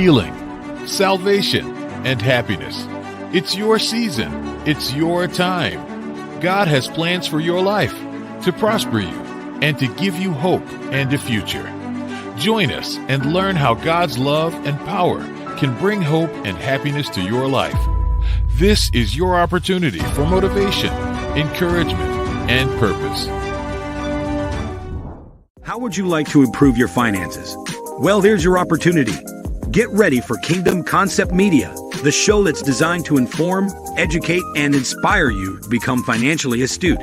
healing, salvation, and happiness. It's your season. It's your time. God has plans for your life to prosper you and to give you hope and a future. Join us and learn how God's love and power can bring hope and happiness to your life. This is your opportunity for motivation, encouragement, and purpose. How would you like to improve your finances? Well, here's your opportunity. Get ready for Kingdom Concept Media, the show that's designed to inform, educate, and inspire you to become financially astute.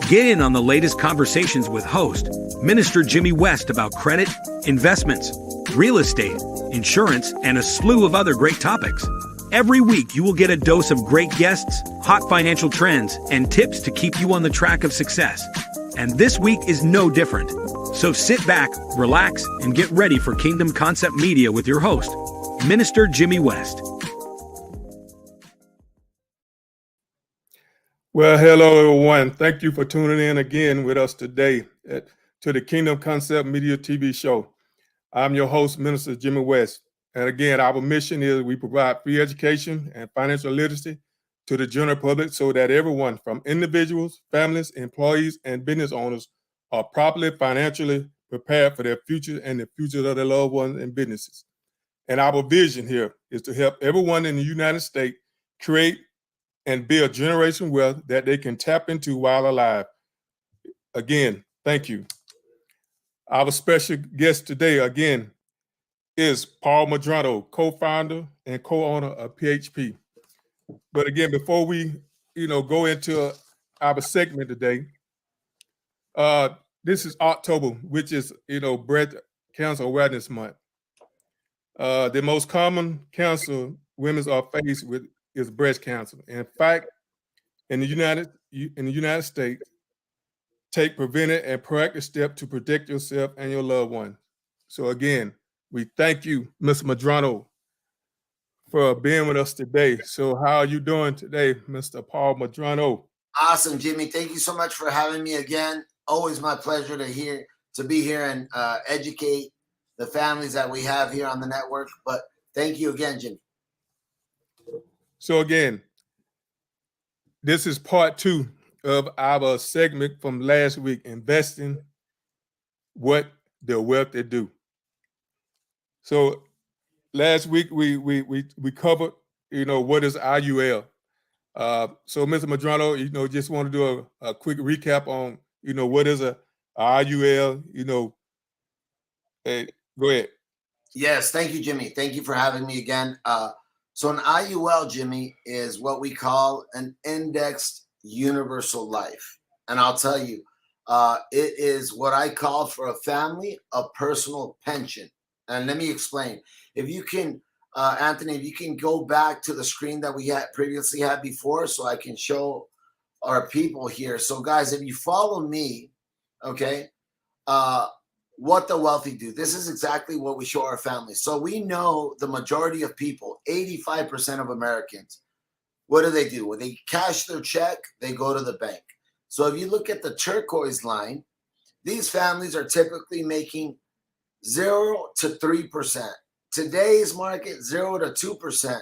Get in on the latest conversations with host, Minister Jimmy West, about credit, investments, real estate, insurance, and a slew of other great topics. Every week, you will get a dose of great guests, hot financial trends, and tips to keep you on the track of success. And this week is no different. So sit back, relax, and get ready for Kingdom Concept Media with your host, Minister Jimmy West. Well, hello, everyone. Thank you for tuning in again with us today to the Kingdom Concept Media TV show. I'm your host, Minister Jimmy West. And again, our mission is we provide free education and financial literacy to the general public so that everyone from individuals, families, employees, and business owners are properly financially prepared for their future and the future of their loved ones and businesses. And our vision here is to help everyone in the United States create and build generational wealth that they can tap into while alive. Again, thank you. Our special guest today, again, is Paul Medrano, co-founder and co-owner of PHP. But again, before we, go into our segment today, this is October, which is, Breast Cancer Awareness Month. The most common cancer women are faced with is breast cancer. In fact, in the United States, take preventive and proactive steps to protect yourself and your loved one. So again, we thank you, Mr. Medrano, for being with us today. So how are you doing today, Mr. Paul Medrano? Awesome, Jimmy. Thank you so much for having me again. Always my pleasure to be here and educate the families that we have here on the network. But thank you again, Jimmy. So again, this is part 2 of our segment from last week, investing, what the wealthy do. So last week we covered, what is IUL. So Mr. Medrano, just want to do a quick recap on, what is a IUL, Hey, go ahead. Yes, thank you, Jimmy. Thank you for having me again. So an IUL, Jimmy, is what we call an indexed universal life. And I'll tell you, it is what I call for a family a personal pension. And let me explain. If you can, Anthony, if you can go back to the screen that we had previously had before so I can show our people here. So guys, if you follow me, okay, what the wealthy do. This is exactly what we show our families. So we know the majority of people, 85% of Americans, what do? When they cash their check, they go to the bank. So if you look at the turquoise line, these families are typically making 0 to 3%. Today's market, 0 to 2%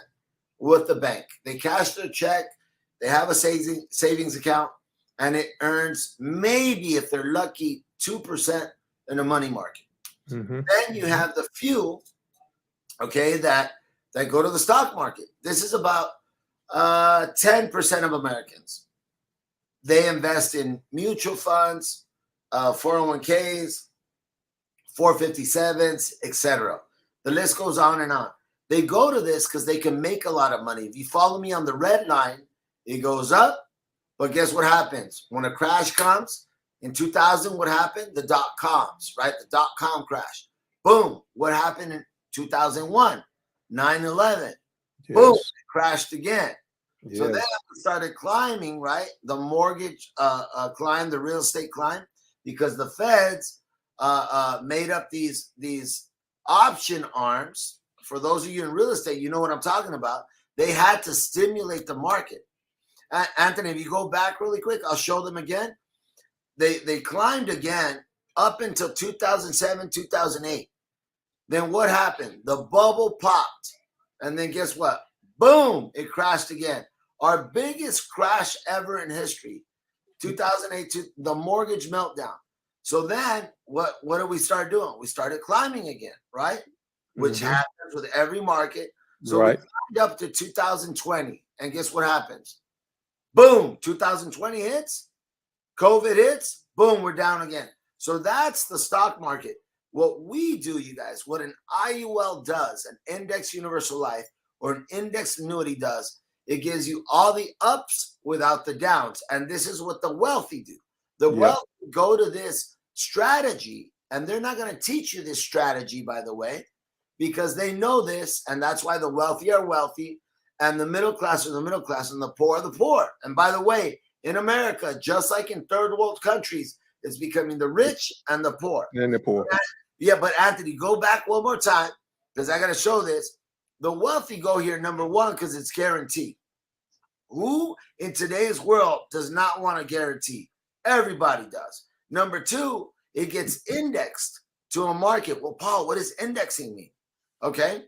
with the bank. They cash their check, they have a savings account, and it earns maybe, if they're lucky, 2% in the money market. Mm-hmm. Then you have the few, okay, that go to the stock market. This is about 10% of Americans. They invest in mutual funds, 401ks, 457s, etc. The list goes on and on. They go to this because they can make a lot of money. If you follow me on the red line, it goes up. But guess what happens? When a crash comes, in 2000, what happened? The dot-coms, right? The dot-com crash. Boom. What happened in 2001? 9/11. Yes. Boom. It crashed again. Yes. So then it started climbing, right? The mortgage climbed, the real estate climbed, because the feds made up these option arms. For those of you in real estate, you know what I'm talking about. They had to stimulate the market. Anthony, if you go back really quick, I'll show them again. They climbed again up until 2007, 2008. Then what happened? The bubble popped. And then guess what? Boom, it crashed again. Our biggest crash ever in history, 2008, the mortgage meltdown. So then what did we start doing? We started climbing again, right? Which happens with every market. So we climbed up to 2020. And guess what happens? Boom, 2020 hits, COVID hits, boom, we're down again. So that's the stock market. What we do, you guys, what an IUL does, an index universal life or an index annuity does, it gives you all the ups without the downs. And this is what the wealthy do. The wealthy go to this strategy, and they're not going to teach you this strategy, by the way, because they know this. And that's why the wealthy are wealthy, and the middle class are the middle class, and the poor are the poor. And by the way, in America, just like in third world countries, it's becoming the rich and the poor. And the poor. Yeah, but Anthony, go back one more time, because I got to show this. The wealthy go here, number one, because it's guaranteed. Who in today's world does not want a guarantee? Everybody does. Number two, it gets indexed to a market. Well, Paul, what does indexing mean? Okay.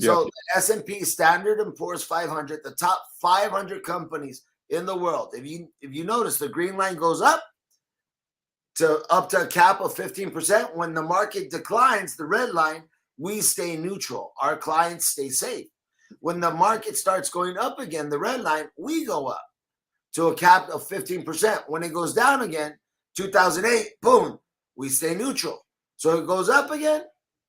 So the S&P Standard & Poor's 500, the top 500 companies in the world. If you notice, the green line goes up to a cap of 15%. When the market declines, the red line, we stay neutral. Our clients stay safe. When the market starts going up again, the red line, we go up to a cap of 15%. When it goes down again, 2008, boom, we stay neutral. So it goes up again.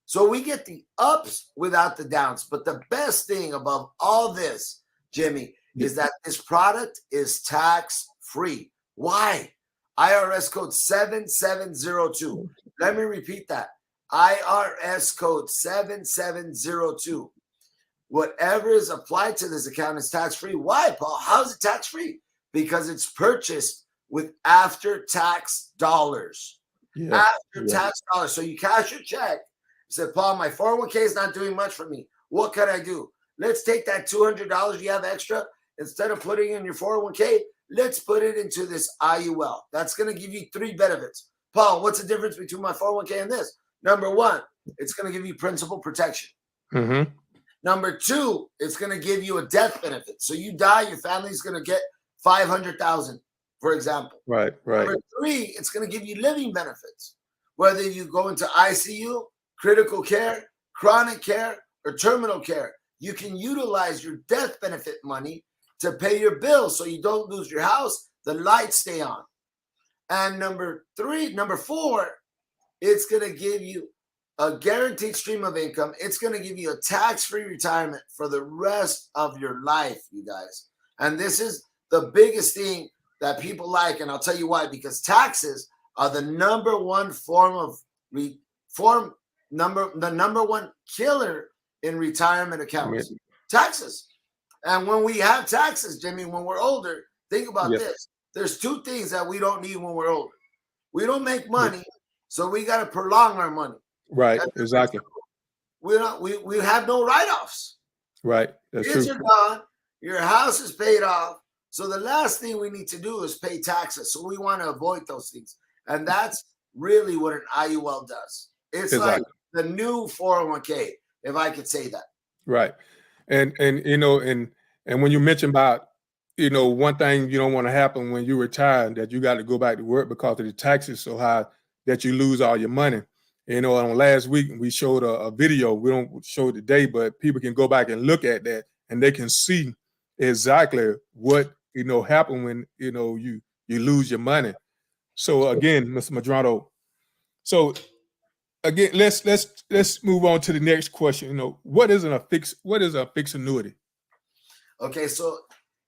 So we get the ups without the downs. But the best thing above all this, Jimmy, is that this product is tax-free. Why? IRS code 7702. Let me repeat that. IRS code 7702. Whatever is applied to this account is tax-free. Why, Paul? How is it tax-free? Because it's purchased with after-tax dollars. After-tax dollars. So you cash your check. You say, Paul, my 401k is not doing much for me. What can I do? Let's take that $200 you have extra. Instead of putting in your 401k, let's put it into this IUL. That's going to give you 3 benefits. Paul, what's the difference between my 401k and this? Number one, it's going to give you principal protection. Number two, it's going to give you a death benefit. So you die, your family's going to get $500,000, for example. Right. Number three, it's going to give you living benefits. Whether you go into ICU, critical care, chronic care, or terminal care, you can utilize your death benefit money to pay your bills so you don't lose your house, the lights stay on. And number four, it's going to give you a guaranteed stream of income. It's going to give you a tax-free retirement for the rest of your life, you guys. And this is the biggest thing that people like, and I'll tell you why. Because taxes are the number one the number one killer in retirement accounts. Taxes. And when we have taxes, Jimmy, when we're older, think about this. There's 2 things that we don't need when we're older. We don't make money, so we got to prolong our money. Right, exactly. We have no write-offs. Right, that's Kids true. are gone. Your house is paid off. So the last thing we need to do is pay taxes. So we want to avoid those things. And that's really what an IUL does. It's like the new 401k, if I could say that. Right. And you know, and when you mention about, you know, one thing you don't want to happen when you retire, that you got to go back to work because of the taxes so high that you lose all your money. You know, on last week, we showed a video. We don't show it today, but people can go back and look at that, and they can see exactly what, you know, happened when, you know, you lose your money. So again, Mr. Madrano, so again, let's move on to the next question. You know, what is a fixed annuity? Okay, so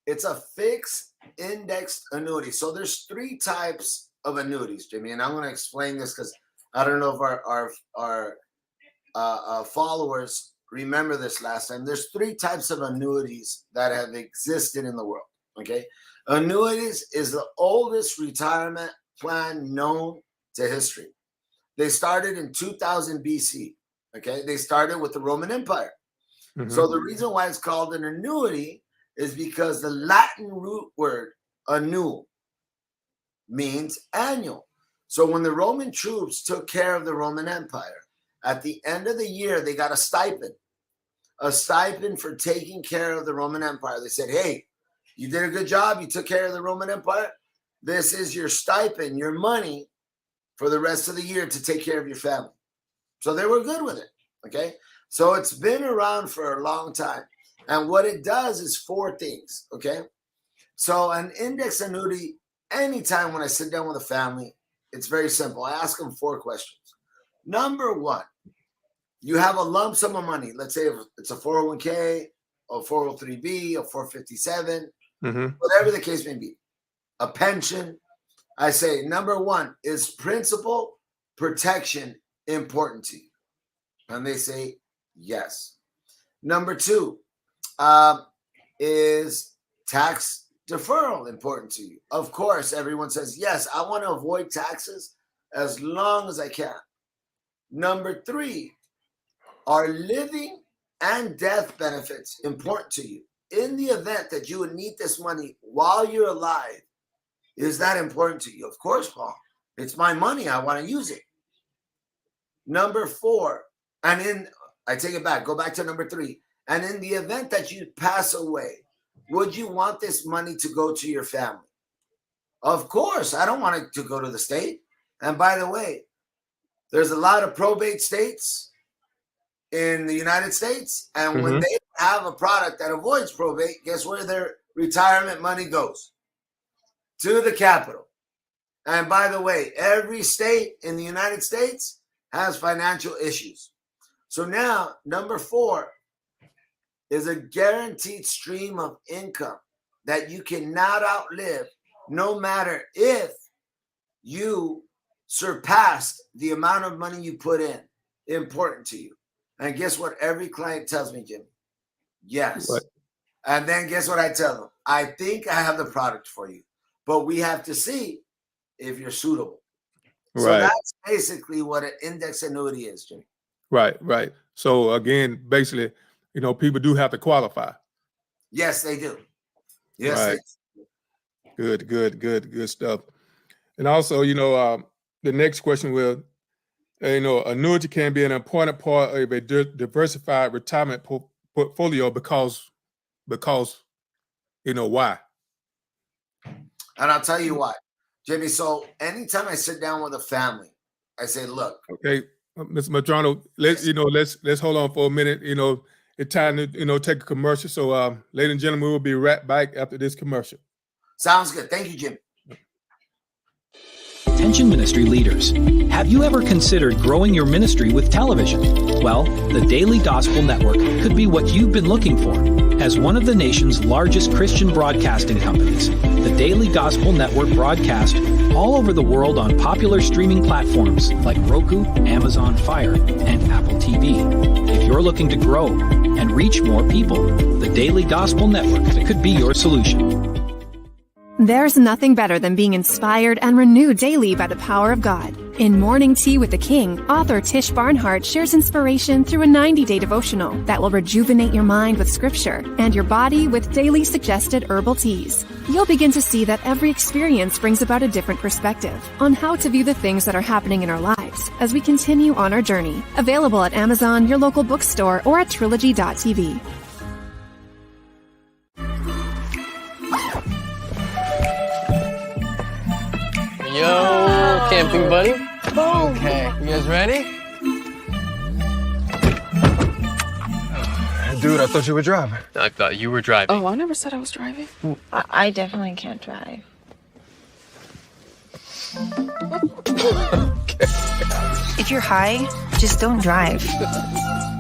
it's a fixed indexed annuity. So there's 3 types of annuities, Jimmy, and I'm going to explain this because I don't know if our followers remember this last time. There's 3 types of annuities that have existed in the world. Okay, annuities is the oldest retirement plan known to history. They started in 2000 BC. Okay, they started with the Roman Empire. So the reason why it's called an annuity is because the Latin root word annu means annual. So when the Roman troops took care of the Roman Empire, At the end of the year, they got a stipend for taking care of the Roman Empire. They said, hey, you did a good job. You took care of the Roman Empire. This is your stipend, your money for the rest of the year to take care of your family. So they were good with it, okay? So it's been around for a long time. And what it does is 4 things, okay? So an index annuity, anytime when I sit down with a family, it's very simple. I ask them 4 questions. Number 1, you have a lump sum of money. Let's say it's a 401k, a 403b, a 457, whatever the case may be, a pension. I say, number 1, is principal protection important to you? And they say, yes. Number 2, is tax deferral important to you? Of course, everyone says, yes, I want to avoid taxes as long as I can. Number 3, are living and death benefits important to you? In the event that you would need this money while you're alive, is that important to you? Of course, Paul. It's my money. I want to use it. Number 4, I take it back. Go back to number 3. And in the event that you pass away, would you want this money to go to your family? Of course. I don't want it to go to the state. And by the way, there's a lot of probate states in the United States. And when they have a product that avoids probate, guess where their retirement money goes? To the capital. And by the way, every state in the United States has financial issues. So now, number 4 is a guaranteed stream of income that you cannot outlive, no matter if you surpassed the amount of money you put in. Important to you. And guess what every client tells me, Jimmy? Yes. What? And then guess what I tell them? I think I have the product for you, but we have to see if you're suitable. Right. So that's basically what an index annuity is, Jimmy. Right. So again, basically, people do have to qualify. Yes, they do. Yes. Right. They do. Good stuff. And also, the next question will, annuity can be an important part of a diversified retirement portfolio because why? And I'll tell you what, Jimmy. So anytime I sit down with a family, I say, look. Okay, Mr. Madrano, let's hold on for a minute. It's time to take a commercial. So, ladies and gentlemen, we'll be right back after this commercial. Sounds good. Thank you, Jimmy. Attention ministry leaders. Have you ever considered growing your ministry with television? Well, the Daily Gospel Network could be what you've been looking for. As one of the nation's largest Christian broadcasting companies, the Daily Gospel Network broadcasts all over the world on popular streaming platforms like Roku, Amazon Fire, and Apple TV. If you're looking to grow and reach more people, the Daily Gospel Network could be your solution. There's nothing better than being inspired and renewed daily by the power of God. In Morning Tea with the King, author Tish Barnhart shares inspiration through a 90-day devotional that will rejuvenate your mind with scripture and your body with daily suggested herbal teas. You'll begin to see that every experience brings about a different perspective on how to view the things that are happening in our lives as we continue on our journey. Available at Amazon, your local bookstore, or at Trilogy.tv. Yo, camping buddy. Okay, you guys ready? Dude, I thought you were driving. I thought you were driving. Oh, I never said I was driving. I definitely can't drive. Okay. If you're high, just don't drive.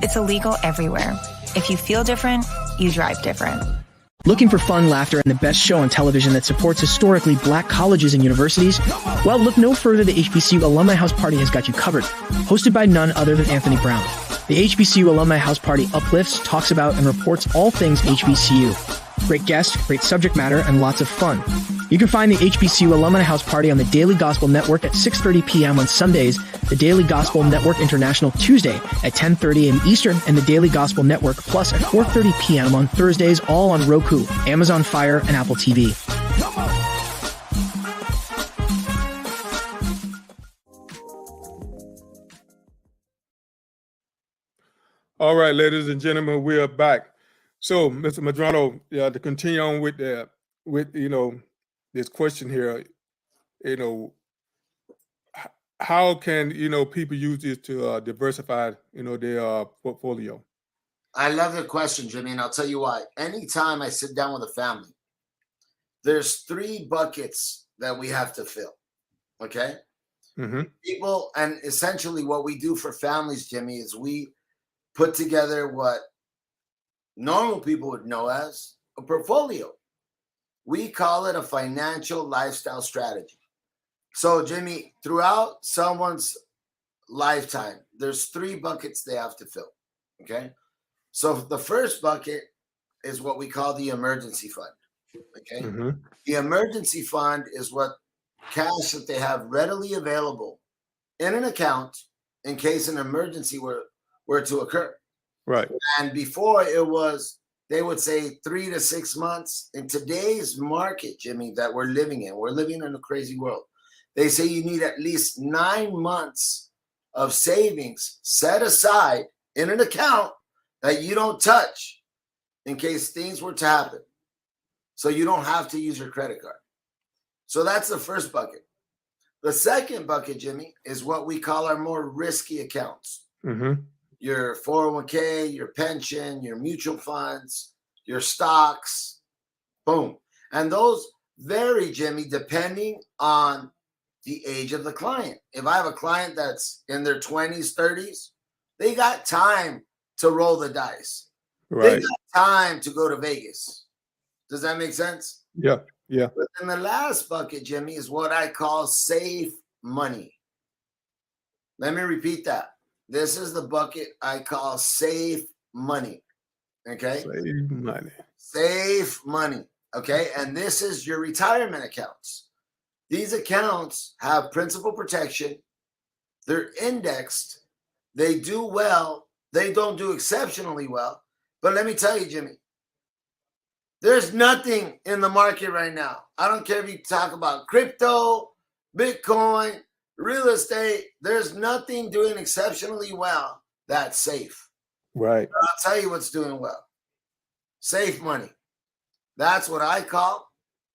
It's illegal everywhere. If you feel different, you drive different. Looking for fun, laughter, and the best show on television that supports historically black colleges and universities? Well, look no further. The HBCU Alumni House Party has got you covered. Hosted by none other than Anthony Brown. The HBCU Alumni House Party uplifts, talks about, and reports all things HBCU. Great guests, great subject matter, and lots of fun. You can find the HBCU Alumni House Party on the Daily Gospel Network at 6:30 p.m. on Sundays, the Daily Gospel Network International Tuesday at 10:30 a.m. Eastern, and the Daily Gospel Network Plus at 4:30 p.m. on Thursdays, all on Roku, Amazon Fire, and Apple TV. All right, ladies and gentlemen, we are back. So, Mr. Madrano, to continue on with this question here, you know, how can people use this to diversify their portfolio? I love the question, Jimmy, and I'll tell you why. Anytime I sit down with a family, there's 3 buckets that we have to fill. Okay. Mm-hmm. People, and essentially what we do for families, Jimmy, is we put together what normal people would know as a portfolio. We call it a financial lifestyle strategy. So, Jimmy, throughout someone's lifetime, there's 3 buckets they have to fill. Okay. So the first bucket is what we call the emergency fund. Okay. Mm-hmm. The emergency fund is what cash that they have readily available in an account in case an emergency were to occur. Right. And before it was, they would say 3 to 6 months. In today's market, Jimmy, that we're living in a crazy world. They say you need at least 9 months of savings set aside in an account that you don't touch in case things were to happen. So you don't have to use your credit card. So that's the first bucket. The second bucket, Jimmy, is what we call our more risky accounts. Mm-hmm. Your 401k, your pension, your mutual funds, your stocks, boom. And those vary, Jimmy, depending on the age of the client. If I have a client that's in their 20s, 30s, they got time to roll the dice. Right. They got time to go to Vegas. Does that make sense? Yeah. Yeah. But then the last bucket, Jimmy, is what I call safe money. Let me repeat that. This is the bucket I call safe money. Okay? Save money. Safe money. Okay? And this is your retirement accounts. These accounts have principal protection. They're indexed. They do well. They don't do exceptionally well. But let me tell you, Jimmy, there's nothing in the market right now. I don't care if you talk about crypto, Bitcoin, real estate. There's nothing doing exceptionally well that's safe. Right. But I'll tell you what's doing well. Safe money. That's what I call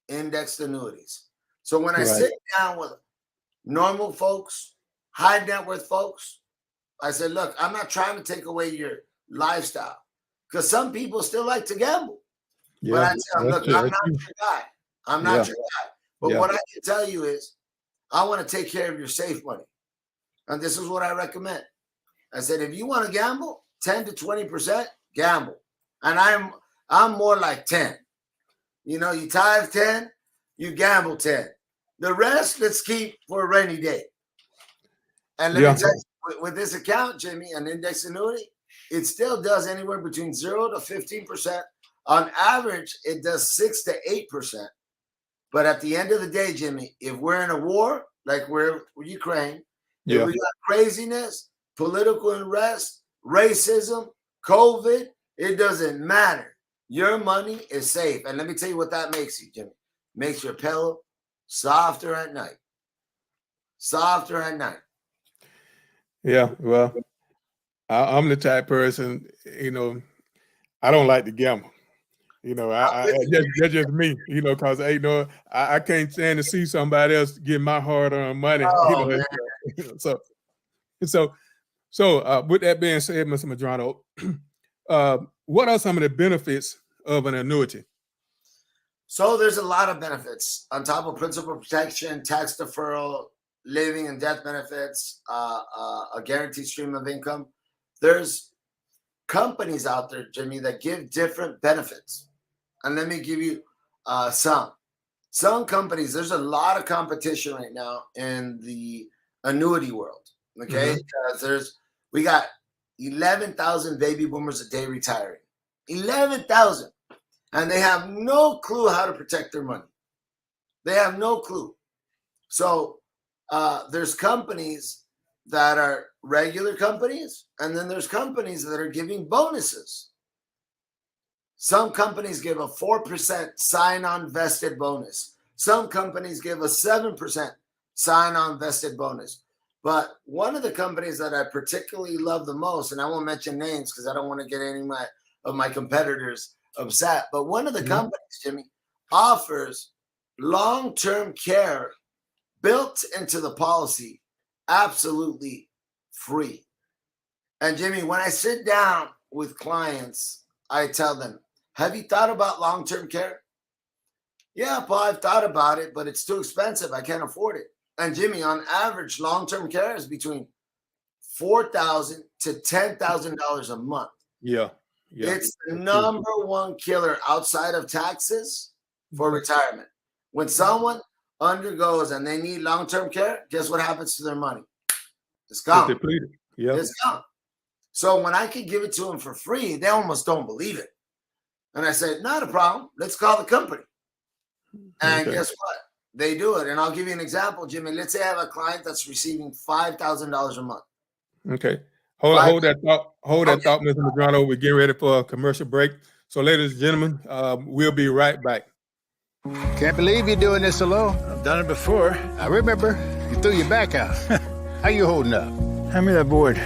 indexed annuities. So when I sit down with normal folks, high net worth folks, I said, look, I'm not trying to take away your lifestyle because some people still like to gamble. Yeah, but I tell them, look, I'm not your guy. I'm not your guy. But what I can tell you is I want to take care of your safe money. And this is what I recommend. I said, if you want to gamble, 10 to 20%, gamble. And I'm more like 10. You know, you tithe 10, you gamble 10. The rest, let's keep for a rainy day. And let me tell you, with this account, Jimmy, an index annuity, it still does anywhere between 0 to 15%. On average, it does 6 to 8%. But at the end of the day, Jimmy, if we're in a war, like we're with Ukraine, if we got craziness, political unrest, racism, COVID, it doesn't matter. Your money is safe. And let me tell you what that makes you, Jimmy. Makes your pillow softer at night. Softer at night. Yeah, well, I'm the type person, you know, I don't like to gamble. You know, that's just me, you know, because, you know, I can't stand to see somebody else get my hard-earned money. Oh, you know, so with that being said, Mr. Madrano, what are some of the benefits of an annuity? So there's a lot of benefits on top of principal protection, tax deferral, living and death benefits, a guaranteed stream of income. There's companies out there, Jimmy, that give different benefits. And let me give you some. Some companies, there's a lot of competition right now in the annuity world. Okay. Because we got 11,000 baby boomers a day retiring. 11,000. And they have no clue how to protect their money. They have no clue. So there's companies that are regular companies, and then there's companies that are giving bonuses. Some companies give a 4% sign-on vested bonus. Some companies give a 7% sign-on vested bonus. But one of the companies that I particularly love the most, and I won't mention names because I don't want to get any of my competitors upset, but one of the companies, Jimmy, offers long-term care built into the policy, absolutely free. And Jimmy, when I sit down with clients, I tell them, have you thought about long-term care? Yeah, Paul, I've thought about it, but it's too expensive. I can't afford it. And Jimmy, on average, long-term care is between $4,000 to $10,000 a month. Yeah. It's the number one killer outside of taxes for retirement. When someone undergoes and they need long-term care, guess what happens to their money? It's gone. It's depleted. Yeah. It's gone. So when I can give it to them for free, they almost don't believe it. And I said, not a problem. Let's call the company. And guess what? They do it. And I'll give you an example, Jimmy. Let's say I have a client that's receiving $5,000 a month. Okay. Hold that thought, Mr. Medrano. We're getting ready for a commercial break. So, ladies and gentlemen, we'll be right back. Can't believe you're doing this alone. I've done it before. I remember you threw your back out. How you holding up? Hand me that board.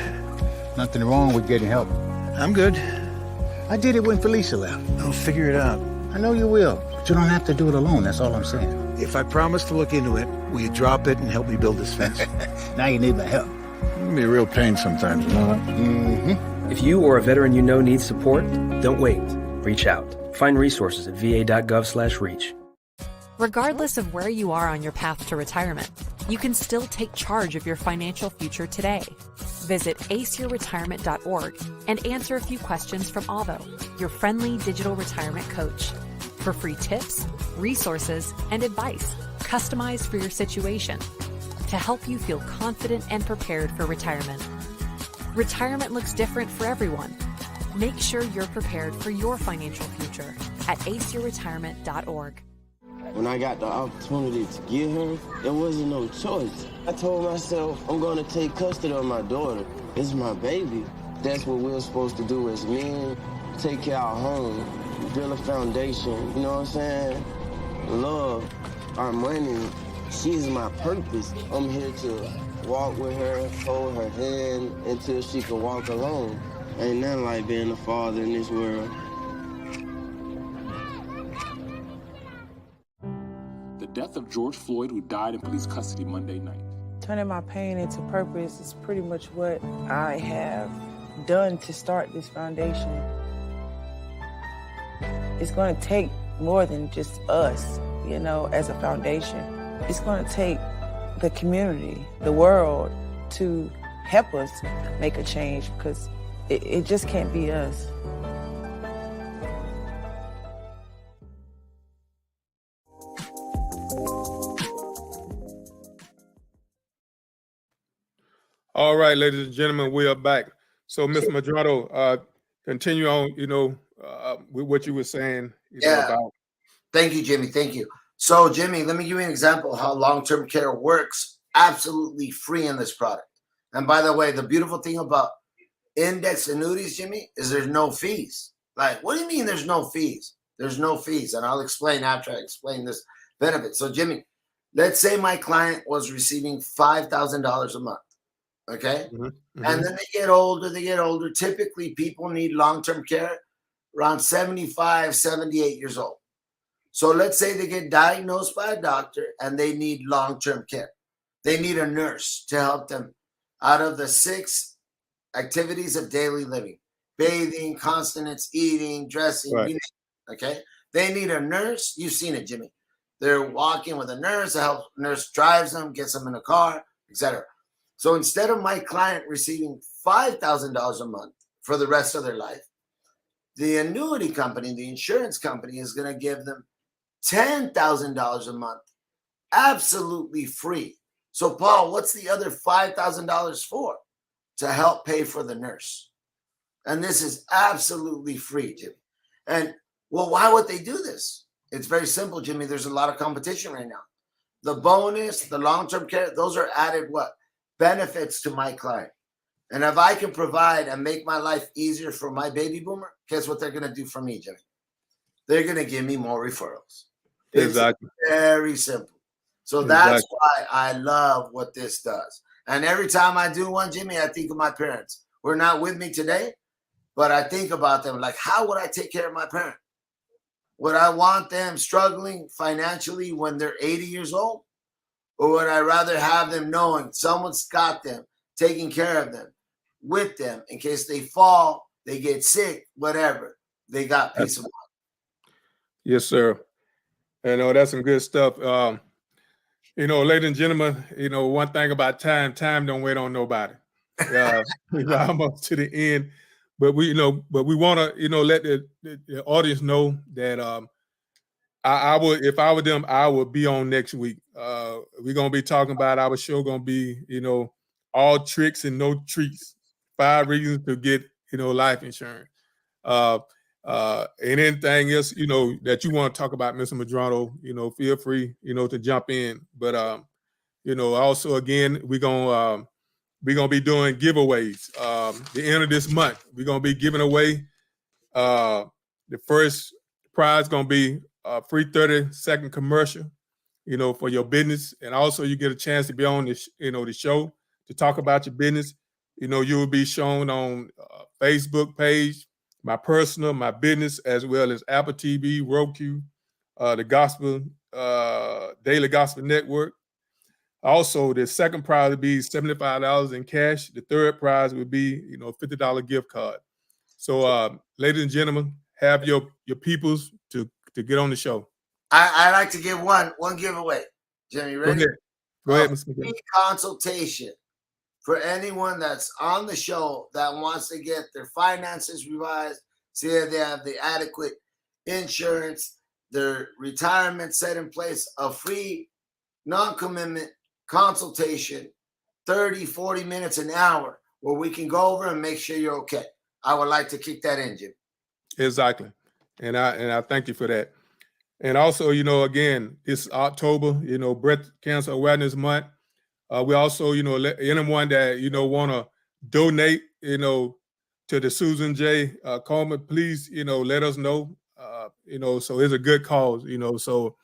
Nothing wrong with getting help. I'm good. I did it when Felicia left. I'll figure it out. I know you will, but you don't have to do it alone. That's all I'm saying. If I promise to look into it, will you drop it and help me build this fence? Now you need my help. It can be a real pain sometimes, you know that? If you or a veteran you know needs support, don't wait. Reach out. Find resources at va.gov/reach. Regardless of where you are on your path to retirement, you can still take charge of your financial future today. Visit aceyourretirement.org and answer a few questions from Avo, your friendly digital retirement coach, for free tips, resources, and advice customized for your situation to help you feel confident and prepared for retirement. Retirement looks different for everyone. Make sure you're prepared for your financial future at aceyourretirement.org. When I got the opportunity to get her, there wasn't no choice. I told myself, I'm gonna take custody of my daughter. It's my baby. That's what we're supposed to do as men. Take care of our home, build a foundation, you know what I'm saying? Love, our money, she's my purpose. I'm here to walk with her, hold her hand until she can walk alone. Ain't nothing like being a father in this world. The death of George Floyd, who died in police custody Monday night. Turning my pain into purpose is pretty much what I have done to start this foundation. It's going to take more than just us, you know, as a foundation. It's going to take the community, the world, to help us make a change, because it just can't be us. All right, ladies and gentlemen, we are back. So, Mr. Medrano, continue on, with what you were saying. About. Thank you, Jimmy. Thank you. So, Jimmy, let me give you an example of how long-term care works absolutely free in this product. And by the way, the beautiful thing about index annuities, Jimmy, is there's no fees. Like, what do you mean there's no fees? There's no fees. And I'll explain after I explain this benefit. So, Jimmy, let's say my client was receiving $5,000 a month. Okay. And then they get older. Typically, people need long-term care around 75, 78 years old. So let's say they get diagnosed by a doctor and they need long-term care. They need a nurse to help them out of the 6 activities of daily living: bathing, continence, eating, dressing. Right. Okay. They need a nurse. You've seen it, Jimmy. They're walking with a nurse. The nurse drives them, gets them in a car, etc. So instead of my client receiving $5,000 a month for the rest of their life, the annuity company, the insurance company, is going to give them $10,000 a month, absolutely free. So, Paul, what's the other $5,000 for? To help pay for the nurse. And this is absolutely free, Jimmy. And, well, why would they do this? It's very simple, Jimmy. There's a lot of competition right now. The bonus, the long-term care, those are added what? Benefits to my client. And if I can provide and make my life easier for my baby boomer, guess what they're going to do for me, Jimmy? They're going to give me more referrals. Exactly. It's very simple. So that's why I love what this does. And every time I do one, Jimmy, I think of my parents. We're not with me today, but I think about them. Like, how would I take care of my parent? Would I want them struggling financially when they're 80 years old? Or would I rather have them knowing someone's got them, taking care of them, with them, in case they fall, they get sick, whatever. They got peace of mind. Yes, sir. That's some good stuff. Ladies and gentlemen, one thing about time don't wait on nobody. We're almost to the end, but we want to, let the audience know that I would, if I were them, I would be on next week. We're going to be talking about our show, going to be, all tricks and no treats, 5 reasons to get, life insurance. And anything else, that you want to talk about, Mr. Medrano, feel free, to jump in. But, also, again, we're going to be doing giveaways. The end of this month, we're going to be giving away the first prize going to be a free 30-second commercial, for your business. And also you get a chance to be on this, the show to talk about your business. You will be shown on Facebook page, my personal, my business, as well as Apple TV, Roku, the Gospel, Daily Gospel Network. Also, the second prize would be $75 in cash. The third prize would be, $50 gift card. So, ladies and gentlemen, have your peoples to get on the show. I like to give one giveaway. Jimmy, ready? Go ahead, Mr. Free consultation for anyone that's on the show that wants to get their finances revised, see if they have the adequate insurance, their retirement set in place, a free non-commitment consultation, 30, 40 minutes, an hour, where we can go over and make sure you're okay. I would like to kick that in, Jim. Exactly. And I thank you for that. And also, again, it's October, Breast Cancer Awareness Month. We also, let anyone that, want to donate, to the Susan J. Coleman, please, let us know, so it's a good cause, So,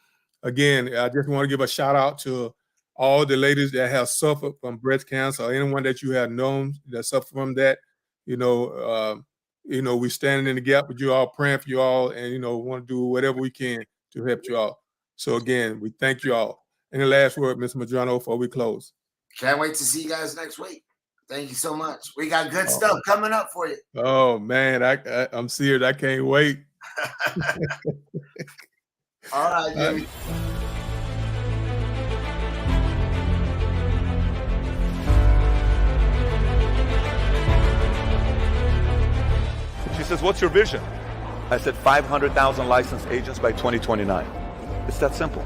again, I just want to give a shout out to all the ladies that have suffered from breast cancer, or anyone that you have known that suffered from that. We standing in the gap with you all, praying for you all, and, want to do whatever we can to help you all. So, again, we thank you all. And the last word, Mr. Medrano, before we close. Can't wait to see you guys next week. Thank you so much. We got good stuff coming up for you. Oh, man, I'm serious. I can't wait. All right, Jimmy. She says, what's your vision? I said 500,000 licensed agents by 2029. It's that simple.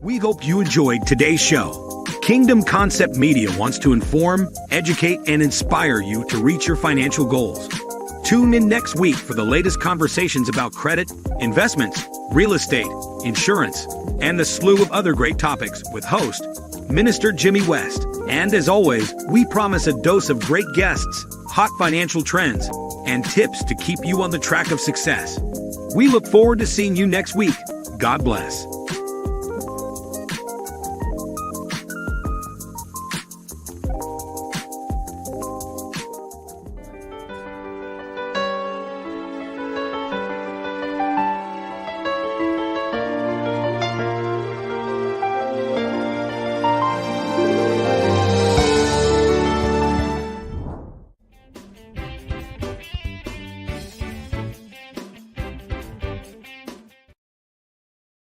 We hope you enjoyed today's show. Kingdom Concept Media wants to inform, educate, and inspire you to reach your financial goals. Tune in next week for the latest conversations about credit, investments, real estate, insurance, and the slew of other great topics with host Minister Jimmy West. And as always, we promise a dose of great guests, hot financial trends, and tips to keep you on the track of success. We look forward to seeing you next week. God bless.